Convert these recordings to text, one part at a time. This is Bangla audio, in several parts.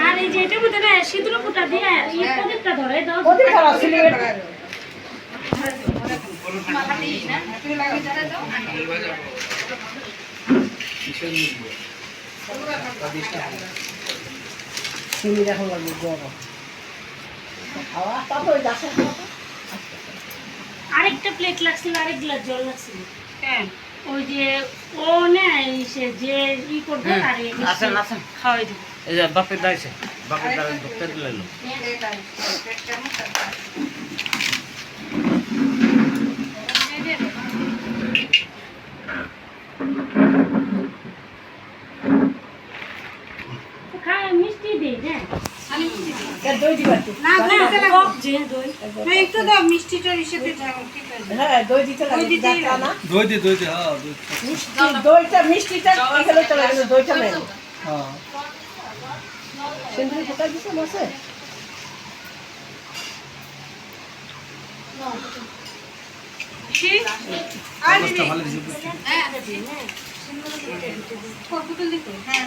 আর এই যে এটা মধ্যে না সিঁদুর ফুটা দিয়ে এই প্রদীপটা ধরে দাও প্রদীপ ধরা সিলিন্ডার চিনি এখন লাগবে গরম খাওয়া তারপর আরেকটা প্লেট লাগছিল আরেক গ্লাস জল লাগছিল হ্যাঁ ওই যে ও নেয় সে যে ই করবে আরে আসেন আসেন খাওয়াই দিবে এই যে বাপের দাইছে বাপের দাঁড়ান পেট লাইলো খায় মিষ্টি দেই হ্যাঁ দই দিবা না না টক যে দই না একটু দাও মিষ্টিটার হিসেবে দাও ঠিক আছে হ্যাঁ দই দিতে লাগে না দই দে হ্যাঁ মিষ্টি দইটা মিষ্টিটা এখানে চলে গেল দইটা নেই হ্যাঁ সিন্দুর ফোটা দিছে মাসে আর কষ্ট ভালো দিছে পুতুল দিতে হ্যাঁ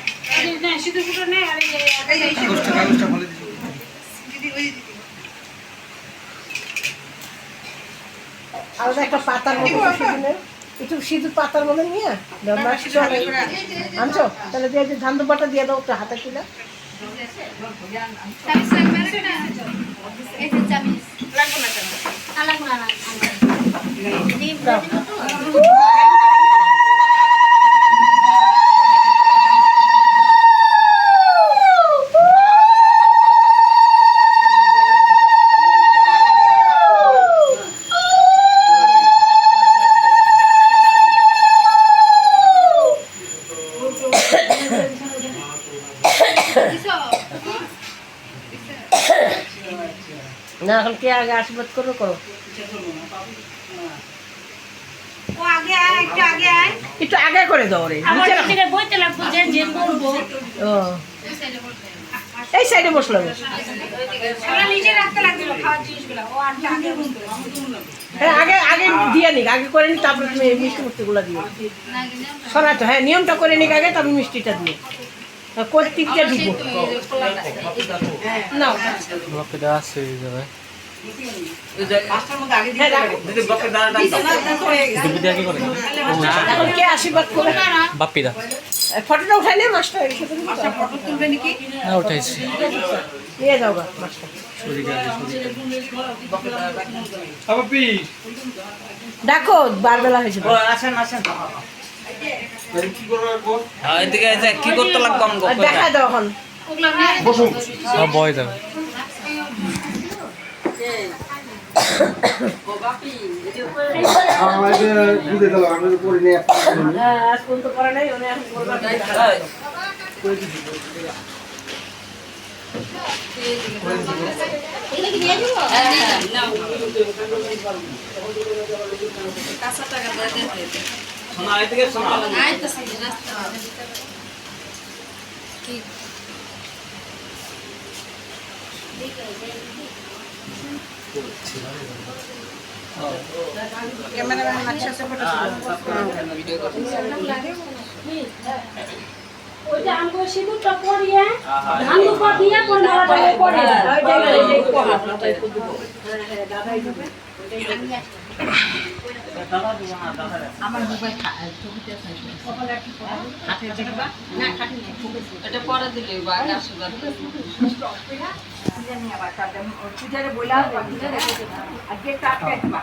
না শুধু ফুটো নেই আর এই কষ্ট ভালো দিছে দিদি ওই দিদি আলাদা একটা পাতার মতো একটু সিঁদুর পাতার মতো নিয়ে আনছো তাহলে দিয়ে যে ধান দুপাটা দিয়ে দাও একটু হাতে তুলে না এখন কে আগে আশীর্বাদ করো করো ও আগে আয় একটু আগে আয় একটু আগে করে দাও রে আমার থেকে বইতে লাগবে যে যে করব ও এই সাইডে বসলো ওরা নিজে রাখতে লাগবে খাওয়ার জিনিসগুলো ও আর আগে বসবে হ্যাঁ আগে আগে দিয়ে নিক আগে করে নি তারপরে তুমি এই মিষ্টি মুষ্টিগুলো দিও শোনা তো হ্যাঁ নিয়মটা করে নিক আগে তারপর মিষ্টিটা দিও কোটিকটা দিব নাও বাপের আছে যাবে এই যে পাঁচটার মধ্যে আগে দিতে দিদি বাপের দাঁড়াটা দিবি দিয়ে কি করে এখন কে আশীর্বাদ করে বাপিরা ফটোটা উঠাই নে মাস্টার ফটো তুলবে নাকি না উঠাইছি নিয়ে যাও গা মাস্টার বাপি দেখো বারবেলা হয়েছে ও আসেন আসেন হ্যাঁ এদিকে এসে কি করতে লাগবে আমগো আর দেখা দাও এখন সব বয় যাবে হ্যাঁ স্কুল তো করে নাই উনি এখন করবে শোনা এদিকে শোনা ক্যামেরাম্যান একসাথে ফটো ভিডিও করতে ওই যে আমগো সিঁদুরটা পরিয়ে ধান দুপা দিয়ে কোনটা পরে আমার মোবাইল ছবিতে হাতে দেখবা না খাটি এটা পরে দিলে বা আশীর্বাদ জানি আবার তাদের পূজারে বইলা পূজারে আজকে টাটকা দিবা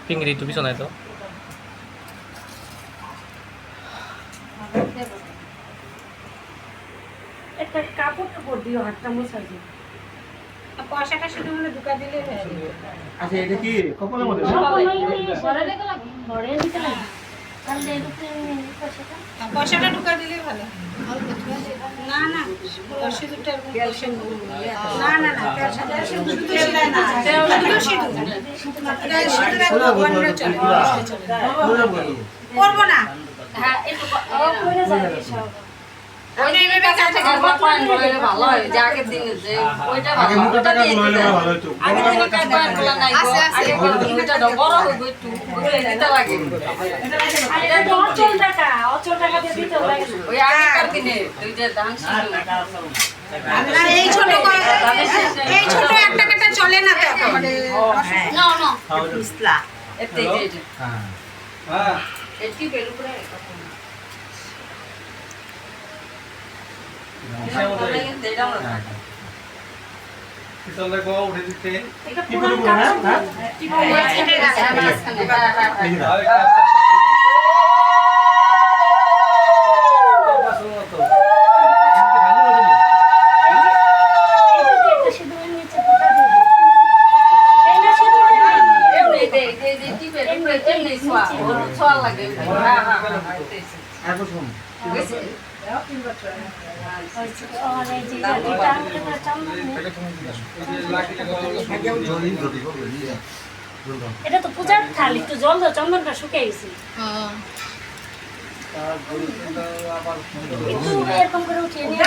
পিংরি তুমি শোনাই তো একটা কাপড় টাপড় দিও হাতটা মোছা দিও পয়সাটা শুধু মানে ঢুকা দিলে হয়ে যাবে আচ্ছা এটা কি কপালের মধ্যে ঘরে দিতে লাগে তাহলে পয়সাটা ঢুকা দিলে ভালো না না সিঁদুরটা না না না করবো না হ্যাঁ একটু করে যাবে সব ওই দিনের কাছে থেকে পয়েন্ট বলে ভালো হয় যে আগের দিনে যে ওইটা ভালো ওইটা দিয়ে দিতে আগের দিনে কাজ পয়েন্ট বলা নাই গো আগে ওইটা বড় হইব একটু ওইটা দিতে লাগে আর এটা তো অচল টাকা দিয়ে দিতে লাগে না। ওই আগেকার দিনে ওই যে ধান ছিল এই ছোট একটা কাটা চলে না তো এখন না না ইসলা এতে যে হ্যাঁ এটি বেলু করে পিছনে গো উঠে দিতে এটা পুরো কাজ ঠিক এটা সিঁদুরের নিচে ফুটা দিয়ে দিই। এই না সিঁদুরের নিচে। এটি বেলু করে এমনি সোয়া সোয়া লাগে হ্যাঁ হ্যাঁ আর এই যে এটা আমাদের কাছে চন্দন নেই। এটা তো পূজার থাল একটু জল দাও, চন্দনটা শুকিয়ে গেছে একটু এরকম করে উঠিয়ে নিয়ে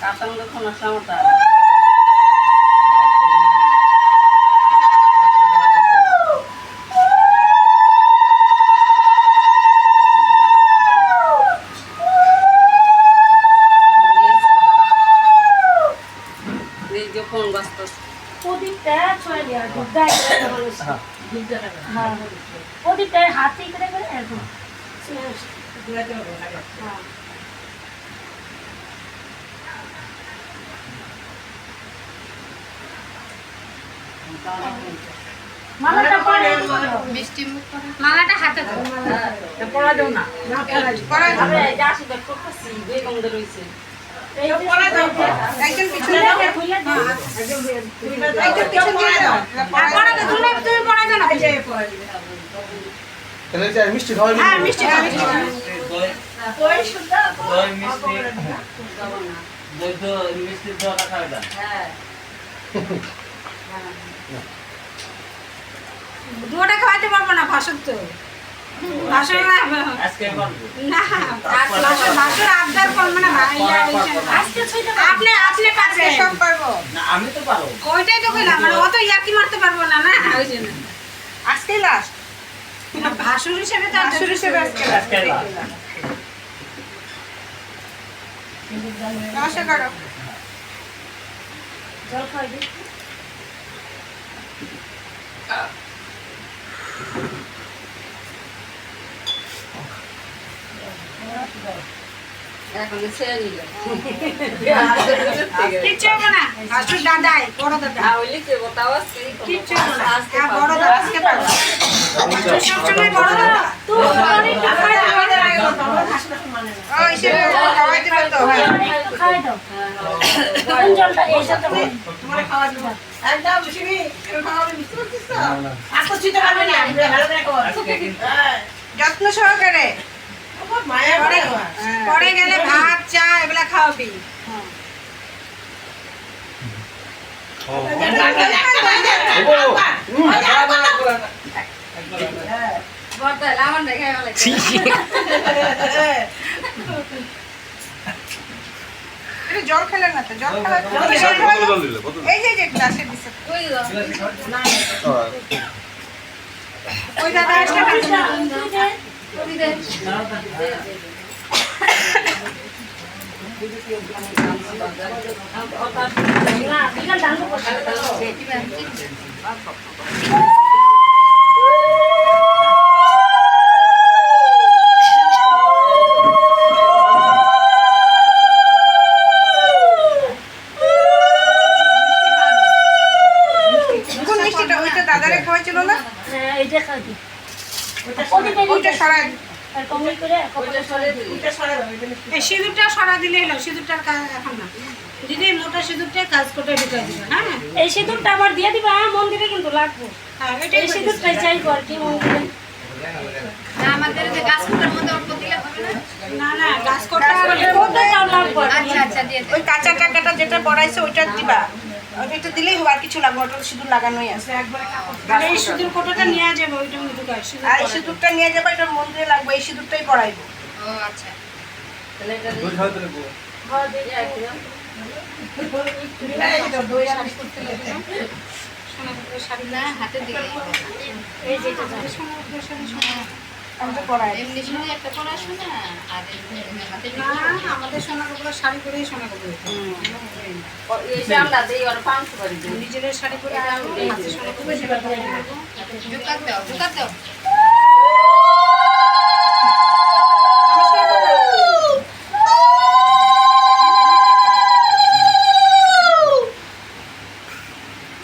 কাটান দেখুন সামটা ফোন বাস্ত প্রদীপটা ছয় দেওয়ার দুধটা হ্যাঁ প্রদীপটা হাতে করে করে এরকম হ্যাঁ মালাটা পরে মালাটা হাতে দাও পড়া দাও না আমরা যা সুন্দর করতেছি বেগম দের রইছে এই যে একজন পিছনে দাও খুলে দাও একজন পিছনে দিয়ে দাও পড়া দাও তুমি পড়া দাও না তাহলে যে মিষ্টি খাওয়াই হ্যাঁ মিষ্টি খাও ওই সুন্দর দই মিষ্টি দই তো মিষ্টি তো রাখা এটা হ্যাঁ দুটা খাওয়াতে পারবো না ভাসুর তো ভাসুর আজকে করব না ভাসুর আবদার করবো না ভাইয়া আজকে ছয়টা আপনি পারবেন সব পারবো না আমি তো পারো ওইটাই তো কইলাম মানে অত ইয়ার্কি মারতে পারবো না না ওই জন্য আজকেই লাস্ট ভাসুর হিসেবে তো ভাসুর হিসেবে আজকে নমস্কার করো জল খাই দিই এখন সে নিল কিচ্ছু হবে না ভাসুর দাদাই বড় দাদা ওইলি কে বতাও আজকে কিচ্ছু হবে না হ্যাঁ বড় দাদা আজকে পারবো সবসময় বড় দাদা তুই ওই সে খাওয়াইতে পারতো একটু খাই দাও কোন জলটা এই সাথে তোমার খাওয়া দিব একদম শিবি খাওয়াবে মিষ্টি করছিস তো আকর্ষিত করবে না ভালো করে খাওয়া যত্ন সহকারে আমার মায়া করে পরে গেলে ভাত চা এগুলা খাওয়াবি বড় লামন দেখাই বলে এটা জল খেলে না তো জল খেলে এই যে গ্লাসে দিছে কই ওই দাদা আসলে না বিকাল দান করতে কোন মিষ্টিটা ওইটা দাদারে খাওয়াইছিল না হ্যাঁ এইটা খাই দিই ওইটা সরাই আর কমই করে ওইটা সরে দিই এটা সরা দাও এটা এই সিঁদুরটা সরা দিলে হলো সিঁদুরটার কাজ এখন না দিদি মোটা সিঁদুরটা কাজ করে ঢুকাই দিবে হ্যাঁ এই সিঁদুরটা আবার দিয়ে দিবা মন্দিরে কিন্তু লাগবে হ্যাঁ এই সিঁদুরটাই চাই আর কি মন্দিরে আমাদের যে গাছ ফুটার মধ্যে অল্প দিলে না না গাছ কটা ওই কাঁচা টাকাটা যেটা বড়াইছে ওইটা দিবা ওইটা দিলেই হবে আর কিছু লাগবে ওটা সিঁদুর লাগানোই আছে আর এই সিঁদুর কোটাটা নিয়ে যাবে ওইটা মধ্যে আর এই সিঁদুরটা নিয়ে যাবে এটা মন্দিরে লাগবে এই সিঁদুরটাই পড়াইবো ও আচ্ছা তাহলে এটা দুই হাত দেবো না হাতে দিলে এই যেটা আমি তো পড়াই এমনি শুনে একটা পড়াশোনা আর এমনি হাতে না আমাদের সোনা কাপড় শাড়ি পরেই সোনা কাপড় এটা আমরা দেই আর 500 করে দিই নিজেদের শাড়ি পরে আর হাতে সোনা কাপড় সেটা পরে জুকাত দাও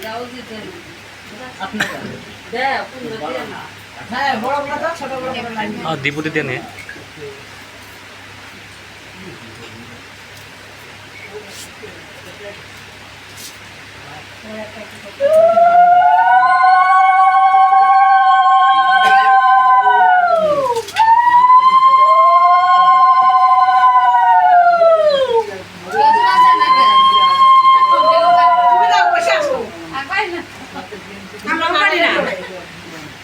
দাও দিতে আপনারা দাও কোন দিতে না হ্যাঁ বড় বড় দাও, ছোট বড় বড় লাইন দিও। দীপুতি দিয়ে নে তুমি দাও, বসে আসো। আমরাও পারি না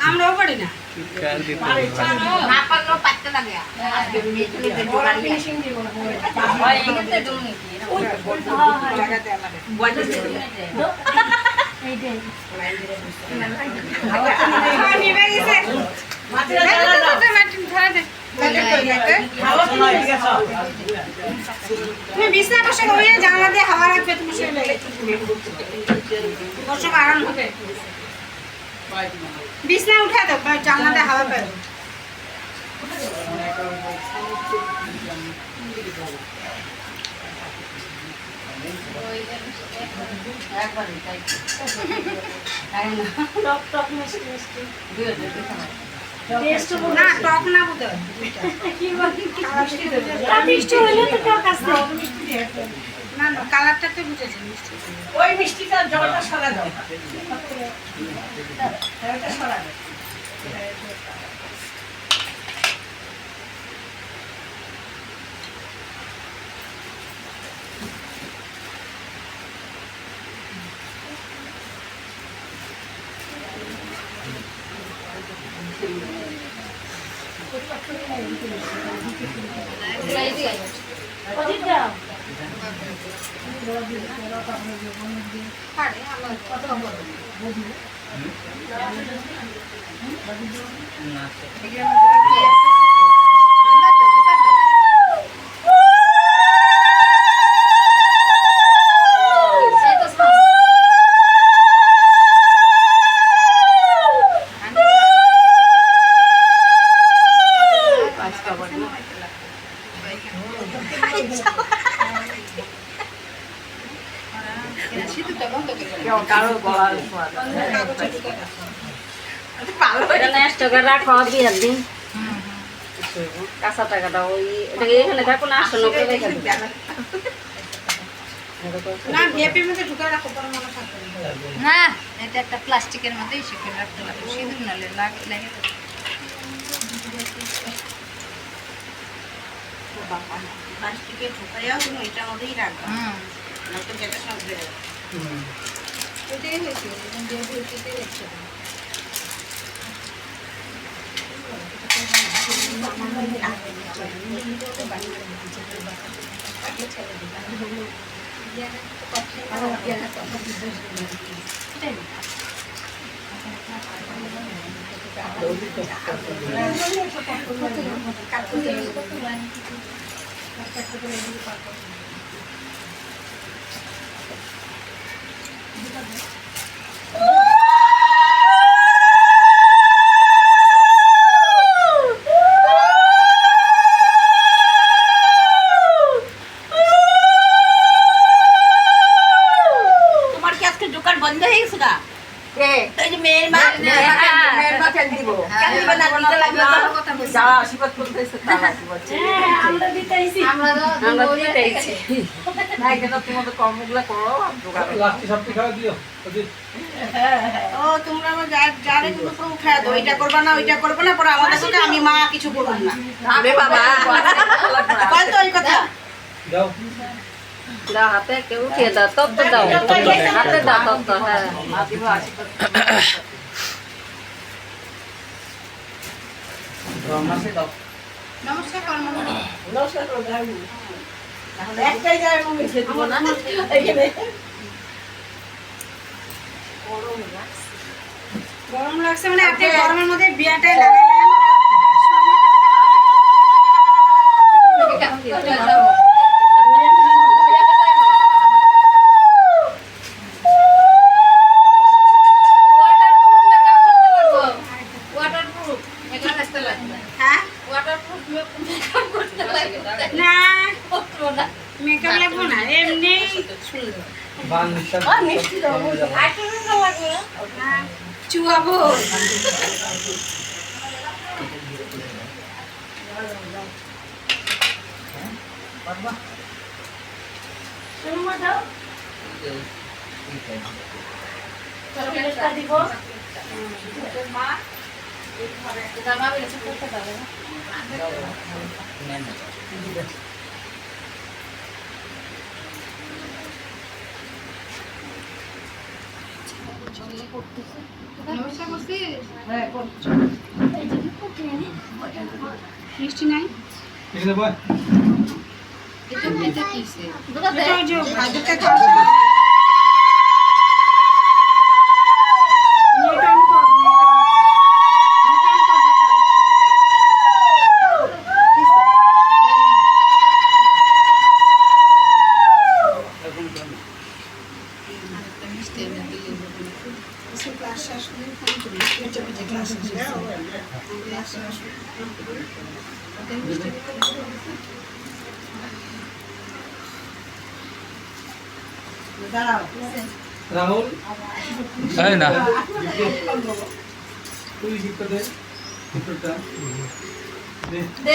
আমরাও পারি না না পারলেও পারতে লাগে বড় finishing দিব না, বড়। হয় এতে দুনি জায়গা দেওয়া লাগে এইটাই নিবে গেছে মাটিটা জ্বালা দাও। ধরে দে হাওয়া তো নিয়ে গেছো। তুমি বিছনা বসে ওই জানলা দিয়ে হাওয়া রাখবে তুমি শুয়ে বসে আরাম হবে বিছনা উঠা দাও জানলা দিয়ে হাওয়া পাবে টক টক মিষ্টি মিষ্টি টেস্ট না টক না বুঝো কি বলি মিষ্টি হইলে তো টক আছে না না কালারটা তো বুঝেছি মিষ্টি ওই মিষ্টিটা জলটা সরা দাও। ওটা সরা দাও। অধিক দাও পারে আমার কত বড় কারো গলার এটা নষ্ট করে রাখো বিয়ের দিন কাঁচা টাকাটা ওই এটাকে এখানে থাকো না আসন্ন করে রেখে দিবে না ভিআইপির মধ্যে ঢুকে রাখো পরে মনে থাকবে না এটা একটা প্লাস্টিকের মধ্যে শিখে রাখতে লাগে সিঁদুর নালে লাগে লাগে প্লাস্টিকে ঢুকাইয়াও তুমি এটা মধ্যেই রাখবা না তো যেটা সব ধরে এটাই হয়েছে যে ভিউটিতে দেখছে তোমার কি আজকে দোকান বন্ধ হয়ে গেছে গা এই যে মেয়ের মা কেন দিবা না দিতে লাগবে তো আশীর্বাদ করতেছে তারা হ্যাঁ আমরা দিতেইছি আমরা না এটা তোমাদের কর্মগুলো করো আর দোকানে লাস্টে সবটি খাওয়া দিও ওদের ও তোমরা আবার যারে কিন্তু পুরো উঠায় দাও, এটা করবা না ওইটা করবা না, পরে আমাদের সাথে আমি মা কিছু করব না। আরে বাবা কয় তো ওই কথা। যাও দাও হাতে কেউ উঠিয়ে দাও, তত্ত্ব দাও, হাতে দাও তত্ত্ব। হ্যাঁ রমনাসে দাও নমস্কার কর্ম। নমস্কার করো দাঁড়াবো। তাহলে একটাই যায় আমি মিশে দিব না এখানে গরম লাগছে মানে আপনি গরমের মধ্যে বিয়াটাই লাগাইলেন। হ্যাঁ না মেকআপ লাগবো না, এমনি সুন্দর। বান নিঃশ্বাস মিষ্টি দাও চুয়াবো সুরমা দাও চকলেটটা দিব নমস্কার করছিস? মিষ্টি নাই? এখানে বয় এটা ওই যে ভাজুরটা খাওয়া। নেট অন কর, নেট অন। নেট অন কর, দেখাও। দাঁড়াও রাহুল তাই না তুই গিফটটা দে গিফটটা দে দে